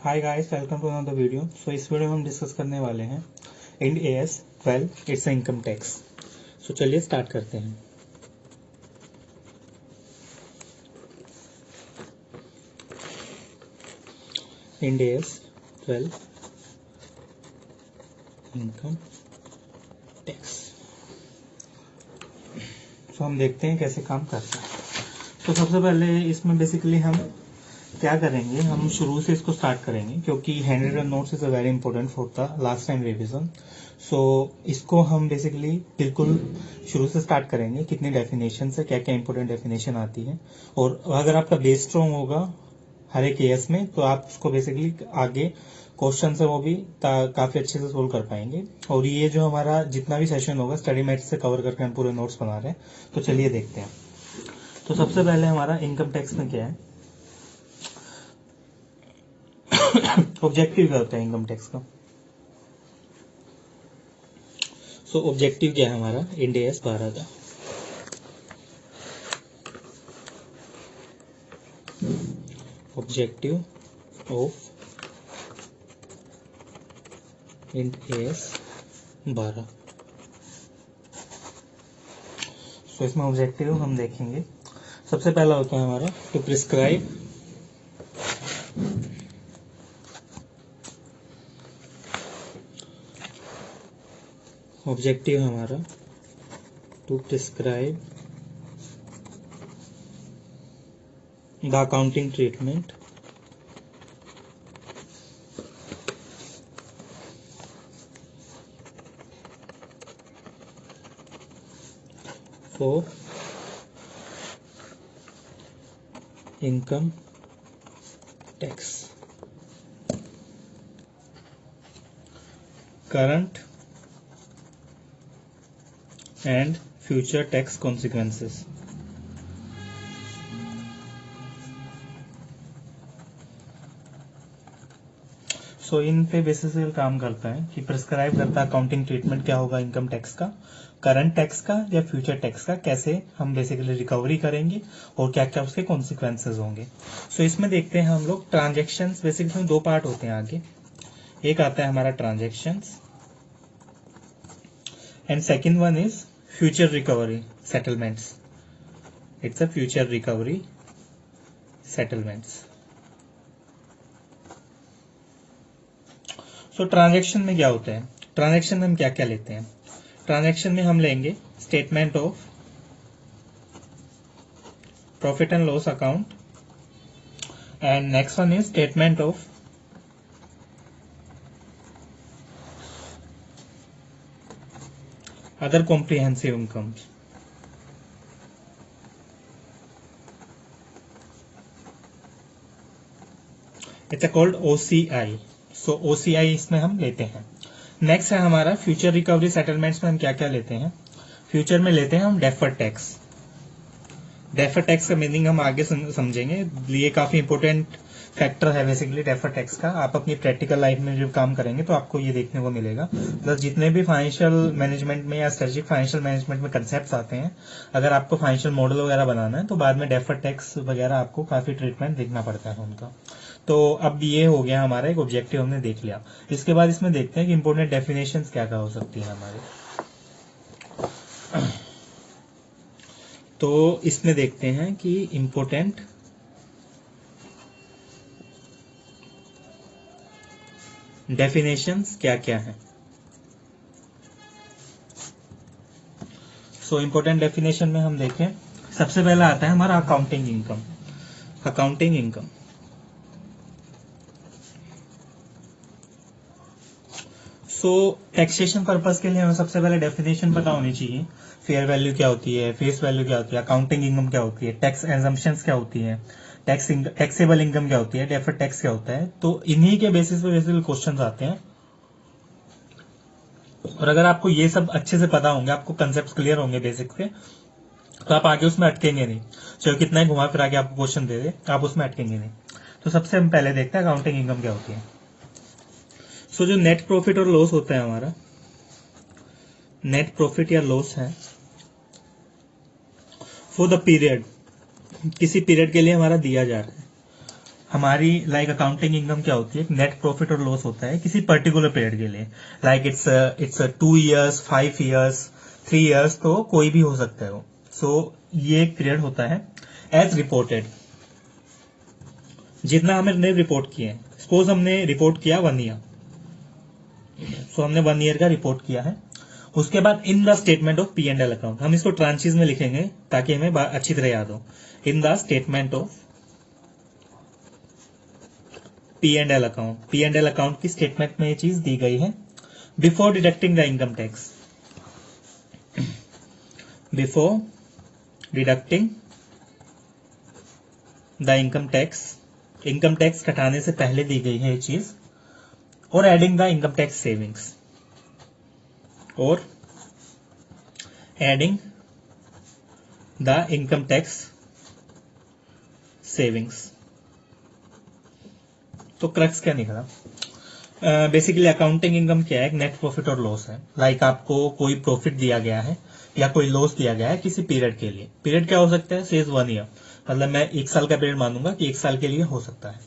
Hi guys, welcome to another video. So इस वीडियो में हम डिस्कस करने वाले हैं Ind AS 12 it's income tax. So चलिए स्टार्ट करते हैं। Ind AS 12 income tax. So हम देखते हैं कैसे काम करता है। तो सबसे पहले इसमें बेसिकली हम क्या करेंगे, हम शुरू से इसको स्टार्ट करेंगे क्योंकि hand written notes is a very important for the last time revision. So इसको हम बेसिकली बिल्कुल शुरू से स्टार्ट करेंगे, कितनी डेफिनेशन है, क्या क्या इंपॉर्टेंट डेफिनेशन आती है। और अगर आपका बेस स्ट्रॉन्ग होगा हर एक केस में तो आप उसको बेसिकली आगे क्वेश्चन है वो भी काफी अच्छे से सोल्व कर पाएंगे। और ये जो हमारा जितना भी सेशन होगा स्टडी मैथ से कवर करके हम पूरे नोट्स बना रहे हैं। तो चलिए देखते हैं। तो सबसे पहले हमारा इनकम टैक्स में क्या है, ऑब्जेक्टिव क्या होता है इनकम टैक्स का। सो ऑब्जेक्टिव क्या है हमारा इंड एएस 12 का। Objective of Ind AS 12। So इसमें ऑब्जेक्टिव हम देखेंगे। सबसे पहला होता है हमारा टू प्रिस्क्राइब ऑब्जेक्टिव हमारा to prescribe the accounting treatment for income tax current and future tax consequences। So इन पे बेसिस पे काम करता है कि प्रिस्क्राइब करता है अकाउंटिंग ट्रीटमेंट क्या होगा इनकम टैक्स का, करंट टैक्स का या फ्यूचर टैक्स का, कैसे हम बेसिकली रिकवरी करेंगे और क्या क्या उसके कॉन्सिक्वेंसेज होंगे। सो इसमें देखते हैं हम लोग ट्रांजेक्शन्स। बेसिकली दो पार्ट होते हैं आगे, एक आता है हमारा transactions and second one is future recovery settlements. It's a future recovery settlements. So transaction में क्या होता है, ट्रांजैक्शन में हम क्या क्या लेते हैं। ट्रांजैक्शन में हम लेंगे statement of profit and loss account and next one is statement of other comprehensive incomes. It's called OCI. So OCI इसमें हम लेते हैं। नेक्स्ट है हमारा फ्यूचर रिकवरी सेटलमेंट्स में हम क्या क्या लेते हैं। फ्यूचर में लेते हैं हम डेफर टैक्स। डेफर टैक्स का मीनिंग हम आगे समझेंगे। ये काफी इंपॉर्टेंट फैक्टर है बेसिकली डेफर टैक्स का। आप अपनी प्रैक्टिकल लाइफ में जब काम करेंगे तो आपको ये देखने को मिलेगा। प्लस जितने भी फाइनेंशियल मैनेजमेंट में या स्ट्रेटेजिक फाइनेंशियल मैनेजमेंट में कंसेप्ट आते हैं, अगर आपको फाइनेंशियल मॉडल वगैरह बनाना है तो बाद में डेफर टैक्स वगैरह आपको काफी ट्रीटमेंट देखना पड़ता है उनका। तो अब ये हो गया हमारा एक ऑब्जेक्टिव हमने देख लिया। इसके बाद इसमें देखते हैं कि इंपोर्टेंट डेफिनेशन क्या क्या हो सकती है हमारे। तो इसमें देखते हैं कि इंपोर्टेंट डेफिनेशंस क्या क्या है। सो इंपोर्टेंट डेफिनेशन में हम देखें, सबसे पहला आता है हमारा accounting income. Accounting income so taxation purpose के लिए हमें सबसे पहले डेफिनेशन पता होनी चाहिए। फेयर वैल्यू क्या होती है, फेस वैल्यू क्या होती है, अकाउंटिंग इनकम क्या होती है, टैक्स एजम्पशंस क्या होती है, टैक्सेबल इनकम क्या होती है, डेफर्ड टैक्स क्या होता है। तो इन्हीं के बेसिस पे बेसिकली क्वेश्चंस आते हैं। और अगर आपको ये सब अच्छे से पता होंगे, आपको कंसेप्ट क्लियर होंगे बेसिक से, तो आप आगे उसमें अटकेंगे नहीं। चाहे कितना ही घुमा फिरा के आपको क्वेश्चन दे दे, आप उसमें अटकेंगे नहीं। तो सबसे हम पहले देखते हैं अकाउंटिंग इनकम क्या होती है। सो जो नेट प्रॉफिट और लॉस होता है हमारा, नेट प्रॉफिट या लॉस है फॉर द पीरियड, किसी पीरियड के लिए हमारा दिया जा रहा है, हमारी लाइक अकाउंटिंग इनकम क्या होती है, नेट प्रॉफिट और लॉस होता है किसी पर्टिकुलर पीरियड के लिए, like it's 2 years, 5 years, 3 years, तो कोई भी हो सकता है वो। सो ये एक पीरियड होता है एज रिपोर्टेड, जितना हमने रिपोर्ट किए हैं। सपोज हमने रिपोर्ट किया 1 year, सो हमने 1 year का रिपोर्ट किया है। उसके बाद इन the statement of P and L account, हम इसको ट्रांचेस में लिखेंगे ताकि हमें अच्छी तरह याद हो। In the statement of P and L account, P and L account की स्टेटमेंट में ये चीज दी गई है। Before deducting the income tax, before deducting the income tax घटाने से पहले दी गई है ये चीज। और adding the income tax savings, और adding the income tax savings. तो क्रक्स क्या निकला? बेसिकली अकाउंटिंग इनकम क्या है, एक नेट प्रॉफिट और लॉस है। लाइक आपको कोई प्रॉफिट दिया गया है या कोई लॉस दिया गया है किसी पीरियड के लिए। पीरियड क्या हो सकता है, सेज 1 year, मतलब मैं 1 साल का पीरियड मानूंगा कि 1 साल के लिए हो सकता है।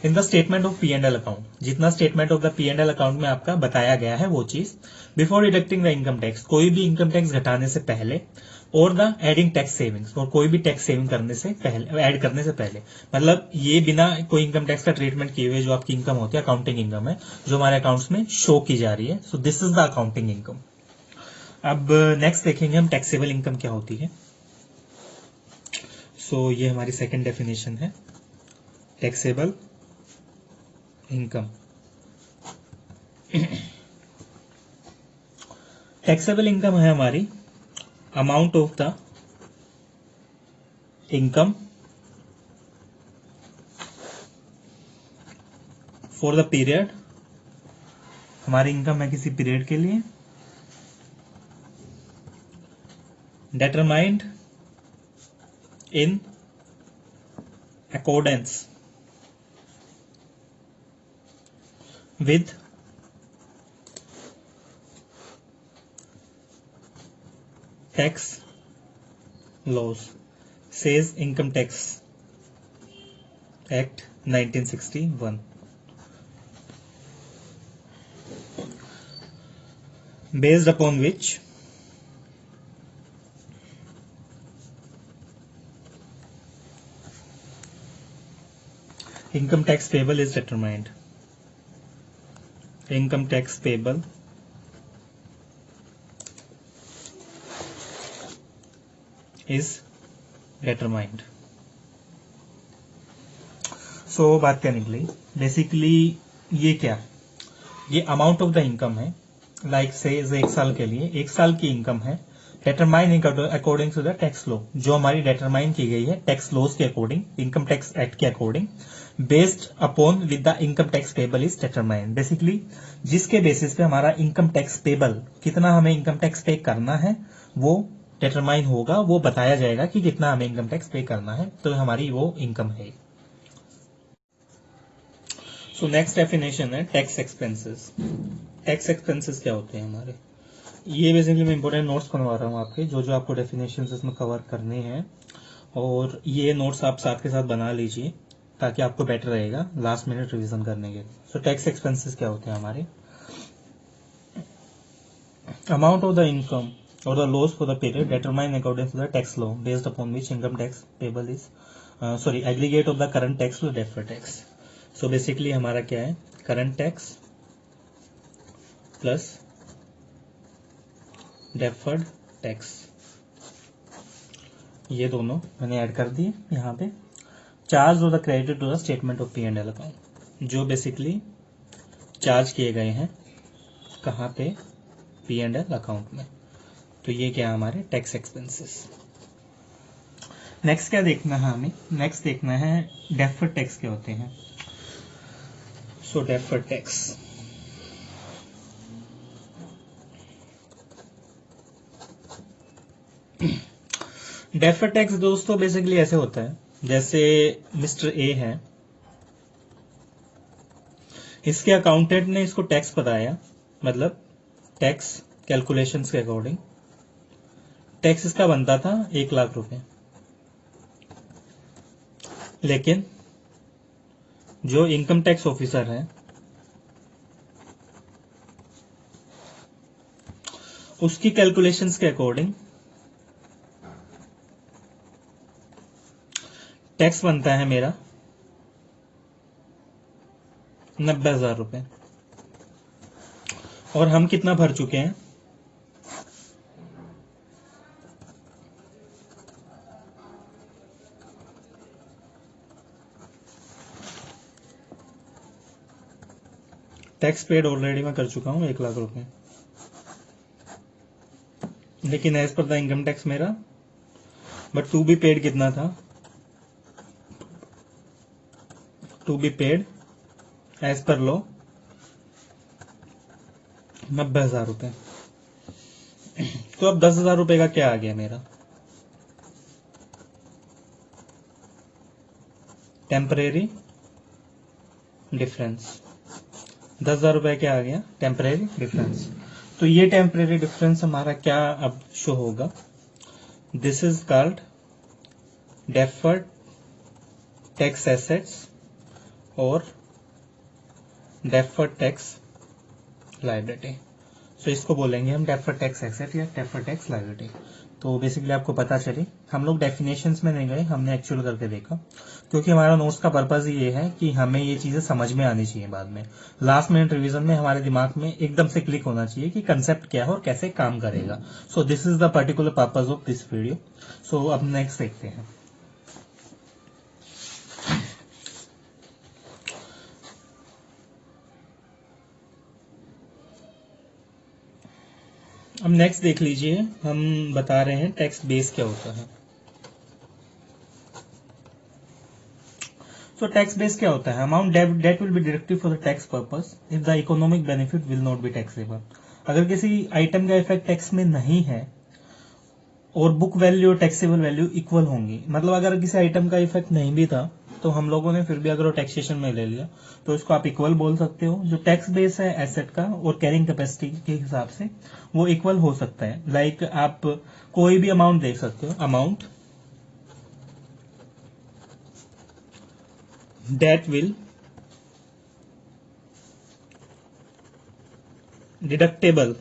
In the statement of P and L account, जितना statement of the P and L account में आपका बताया गया है वो चीज। Before deducting the income tax, कोई भी इनकम टैक्स घटाने से पहले। और द एडिंग टैक्स सेविंग्स, और कोई भी टैक्स सेविंग करने से पहले, ऐड करने से पहले, मतलब ये बिना कोई इनकम टैक्स का ट्रीटमेंट किए हुए जो आपकी इनकम होती है, अकाउंटिंग इनकम है, जो हमारे अकाउंट्स में शो की जा रही है। सो this is the accounting income. अब नेक्स्ट देखेंगे हम टैक्सेबल इनकम क्या होती है। सो ये हमारी सेकंड डेफिनेशन है, टैक्सेबल इनकम। टैक्सेबल इनकम है हमारी amount of the income for the period, हमारी इनकम है किसी पीरियड के लिए, determined in accordance with tax laws, says Income Tax Act 1961, based upon which income tax payable is determined. Income tax payable is determined. So बात क्या निकली, basically ये क्या, ये अमाउंट ऑफ द इनकम है। लाइक से 1 साल के लिए 1 साल की इनकम है, determine according to the tax law, जो हमारी डेटरमाइन की गई है टैक्स लॉज के अकॉर्डिंग, इनकम टैक्स एक्ट के according, based upon with the income tax payable is determine. Basically जिसके बेसिस पे हमारा इनकम टैक्स पेबल, कितना हमें इनकम टैक्स पे करना है, वो डेटरमाइन होगा, वो बताया जाएगा कि कितना हमें इनकम टैक्स पे करना है, तो हमारी वो इनकम है। सो नेक्स्ट डेफिनेशन है टैक्स एक्सपेंसेस। टैक्स एक्सपेंसेस क्या होते हैं हमारे, ये बेसिकली मैं इंपॉर्टेंट नोट्स बनवा रहा हूँ आपके, जो जो आपको डेफिनेशन इसमें कवर करने हैं, और ये नोट्स आप साथ के साथ बना लीजिए ताकि आपको बेटर रहेगा लास्ट मिनट रिवीजन करने के। सो टैक्स एक्सपेंसेस क्या होते हैं हमारे, अमाउंट ऑफ द इनकम और the loss for the period determined according to the tax law based upon which income tax payable is aggregate of the current tax to deferred tax. So basically हमारा क्या है, current tax plus deferred tax, ये दोनों मैंने add कर दिए यहाँ पे। चार्ज और the credit to the statement of P and L account, जो बेसिकली चार्ज किए गए हैं कहाँ पे, पी एंड एल अकाउंट में। तो ये क्या है हमारे टैक्स एक्सपेंसेस। नेक्स्ट क्या देखना है हमें, नेक्स्ट देखना है डेफर्ड टैक्स क्या होते हैं। सो डेफर्ड टैक्स, डेफर्ड टैक्स दोस्तों बेसिकली ऐसे होता है, जैसे मिस्टर ए है, इसके अकाउंटेंट ने इसको टैक्स बताया, मतलब टैक्स कैलकुलेशंस के अकॉर्डिंग टैक्स इसका बनता था 1 लाख रुपए, लेकिन जो इनकम टैक्स ऑफिसर है उसकी कैलकुलेशंस के अकॉर्डिंग टैक्स बनता है मेरा 90,000 रुपए। और हम कितना भर चुके हैं? टैक्स पेड ऑलरेडी मैं कर चुका हूं 1 लाख रुपए, लेकिन as per the income tax मेरा बट टू बी पेड कितना था? To be paid as per law 90,000 रुपए। तो अब 10,000 रुपए का क्या आ गया मेरा? Temporary difference. 10,000 रुपए क्या आ गया? Temporary difference. तो ये टेम्परेरी डिफरेंस हमारा क्या अब शो होगा? This is called deferred tax assets और डेफर्ड टैक्स लायबिलिटी। सो इसको बोलेंगे हम डेफर्ड टैक्स एसेट या डेफर्ड टैक्स लायबिलिटी। तो बेसिकली आपको पता चली, हम लोग डेफिनेशंस में नहीं गए, हमने एक्चुअल करके देखा, क्योंकि हमारा नोट्स का पर्पज ये है कि हमें ये चीजें समझ में आनी चाहिए। बाद में लास्ट मिनट रिवीजन में हमारे दिमाग में एकदम से क्लिक होना चाहिए कि कंसेप्ट क्या है और कैसे काम करेगा। So this is the particular purpose of this video. So अब नेक्स्ट देखते हैं। अब नेक्स्ट देख लीजिए, हम बता रहे हैं टैक्स बेस क्या होता है। तो टैक्स बेस क्या होता है? Amount that will be deductive for the tax purpose if the economic benefit will not be taxable. अगर किसी आइटम का इफेक्ट टैक्स में नहीं है और बुक वैल्यू और टैक्सेबल वैल्यू इक्वल होंगी, मतलब अगर किसी आइटम का इफेक्ट नहीं भी था तो हम लोगों ने फिर भी अगर वो टैक्सेशन में ले लिया तो इसको आप इक्वल बोल सकते हो। जो टैक्स बेस है एसेट का और कैरिंग कैपेसिटी के हिसाब से वो इक्वल हो सकता है। लाइक आप कोई भी अमाउंट देख सकते हो, amount that will deductible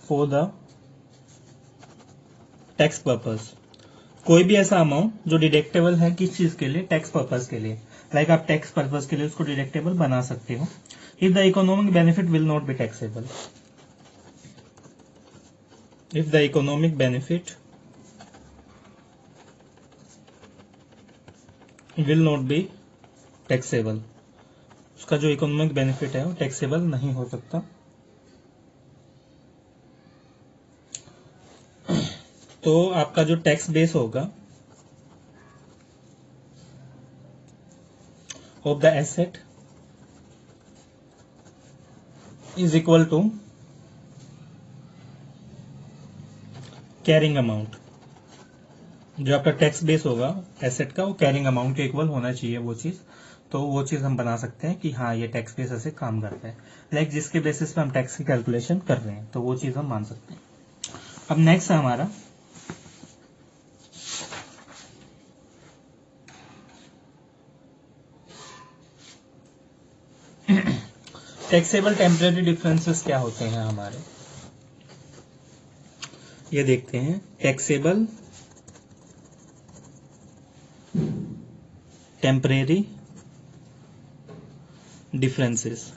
for the tax purpose. कोई भी ऐसा अमाउंट जो डिडक्टेबल है किस चीज के लिए? टैक्स पर्पस के लिए। लाइक आप टैक्स पर्पस के लिए उसको डिडक्टेबल बना सकते हो if the economic benefit will not be taxable. If the economic benefit will not be taxable, उसका जो इकोनॉमिक बेनिफिट है वो टैक्सेबल नहीं हो सकता। तो आपका जो टैक्स बेस होगा of the asset is equal to carrying amount. जो आपका टैक्स बेस होगा एसेट का वो कैरिंग अमाउंट के इक्वल होना चाहिए वो चीज। तो वो चीज हम बना सकते हैं कि हाँ ये टैक्स बेस ऐसे काम करता है, लाइक जिसके बेसिस पे हम टैक्स की कैलकुलेशन कर रहे हैं, तो वो चीज हम मान सकते हैं। अब नेक्स्ट है हमारा टैक्सेबल टेम्परेरी डिफरेंसेस क्या होते हैं हमारे, ये देखते हैं। टैक्सेबल टेम्परेरी डिफरेंसेस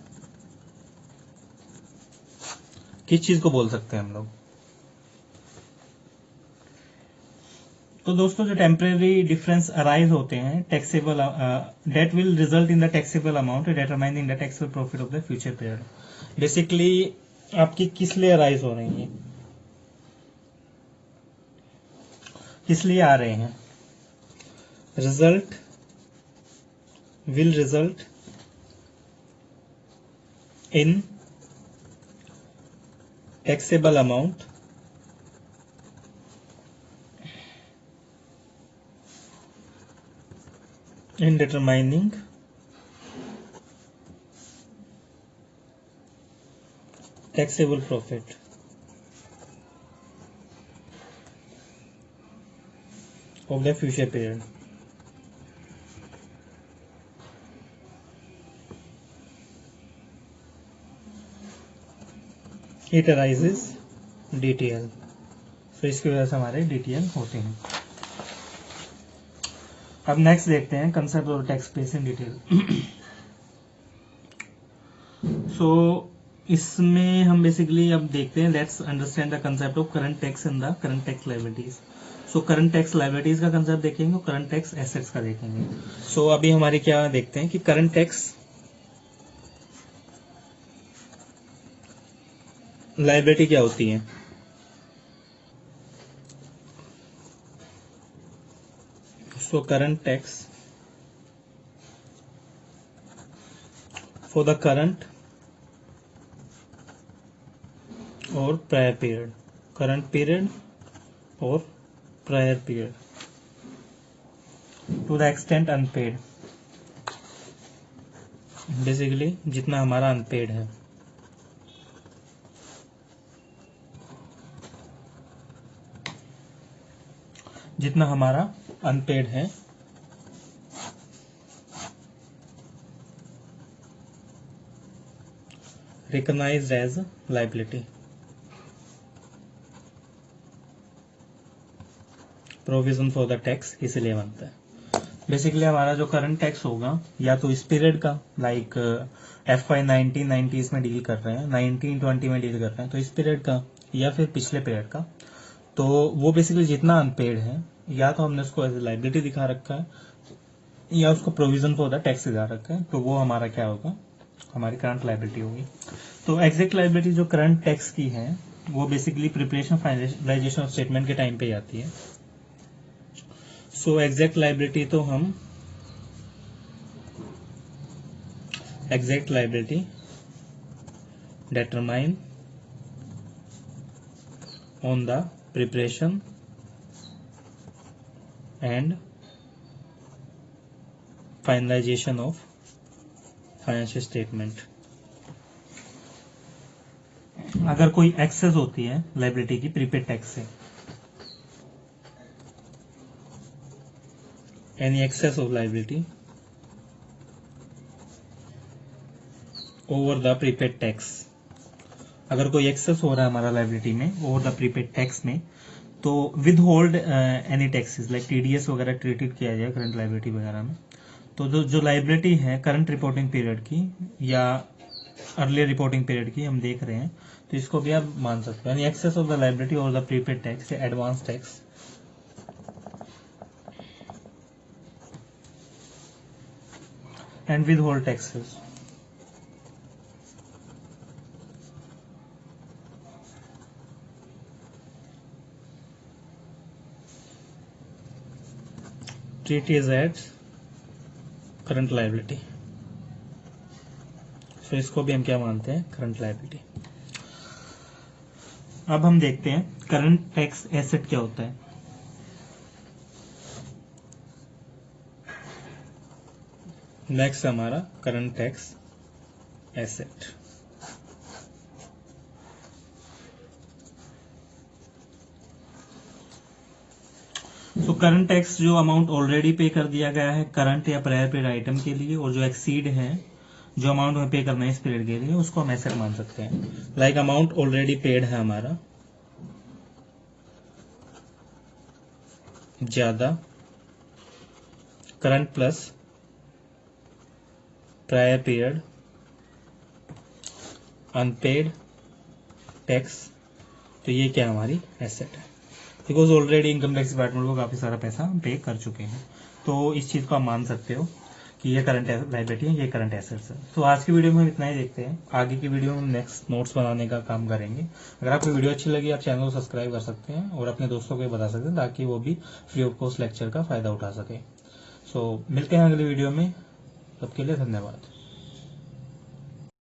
किस चीज को बोल सकते हैं हम लोग? तो दोस्तों जो टेम्परेरी डिफरेंस अराइज होते हैं taxable that will result in the taxable amount determining the taxable profit of the future period. Basically आपकी किस लिए अराइज हो रही है, किस लिए आ रहे हैं? Result will result in taxable amount in determining taxable profit of the future period। It arises DTL। तो इसकी वजह से हमारे DTL होते हैं। अब नेक्स्ट देखते हैं concept of tax pays in detail. So इसमें हम बेसिकली अब देखते हैं, let's understand the concept of current tax in the current tax liabilities. So current tax liabilities का कंसेप्ट देखेंगे और करंट टैक्स एसेट्स का देखेंगे। सो अभी हमारी क्या देखते हैं कि करंट टैक्स लायबिलिटी क्या होती है। So current tax for the current और प्रायर पीरियड, करंट पीरियड और prior period, to the extent unpaid, basically जितना हमारा अनपेड है। जितना हमारा अनपेड है recognised as liability, provision for the tax इसलिए बनता है। बेसिकली हमारा जो करंट टैक्स होगा या तो इस पीरियड का, लाइक FY 1990 इसमें डील कर रहे हैं, 1920 में डील कर रहे हैं, तो इस पीरियड का या फिर पिछले पीरियड का, तो वो बेसिकली जितना अनपेड है या तो हमने उसको एज लायबिलिटी दिखा रखा है या उसको प्रोविजन फॉर द टैक्स दिखा रखा है, तो वो हमारा क्या होगा, हमारी करंट लायबिलिटी होगी। तो एग्जैक्ट लायबिलिटी जो करंट टैक्स की है वो basically preparation finalisation of statement के टाइम पे आती है। सो एग्जैक्ट लायबिलिटी तो हम exact liability determine on the preparation and finalization of financial statement। अगर कोई एक्सेस होती है लायबिलिटी की प्रीपेड टैक्स से, any excess of liability over the prepaid tax, अगर कोई एक्सेस हो रहा है हमारा लायबिलिटी में ओवर द प्रीपेड टैक्स में, तो with hold any taxes like TDS वगैरह ट्रीटेड किया जाए करंट लायबिलिटी वगैरह में। तो जो लायबिलिटी है करंट रिपोर्टिंग पीरियड की या अर्लियर रिपोर्टिंग पीरियड की हम देख रहे हैं, तो इसको भी आप मान सकते हो, यानी excess of the liability over the prepaid tax या advance tax and withhold taxes. Treat is as current liability. So इसको भी हम क्या मानते हैं, करंट लायबिलिटी। अब हम देखते हैं करंट टैक्स एसेट क्या होता है। नेक्स्ट हमारा करंट टैक्स एसेट। तो करंट टैक्स जो अमाउंट ऑलरेडी पे कर दिया गया है करंट या प्रायर पीरियड आइटम के लिए, और जो एक्सीड है जो अमाउंट हमें पे करना है इस पीरियड के लिए, उसको हम एसेट मान सकते हैं। लाइक अमाउंट ऑलरेडी पेड है हमारा ज्यादा current plus prior period unpaid tax, तो ये क्या हमारी एसेट है, because already income tax department को काफी सारा पैसा हम पे कर चुके हैं। तो इस चीज को आप मान सकते हो कि ये करंट लायबिलिटी है, ये करंट एसेट्स है। तो आज की वीडियो में हम इतना ही देखते हैं, आगे की वीडियो में हम नेक्स्ट नोट्स बनाने का काम करेंगे। अगर आपको वीडियो अच्छी लगी आप चैनल को सब्सक्राइब कर सकते हैं और अपने दोस्तों को बता सकते हैं ताकि वो भी फ्री ऑफ कॉस्ट लेक्चर का फायदा उठा सके। सो मिलते हैं अगली वीडियो में, तब के लिए धन्यवाद।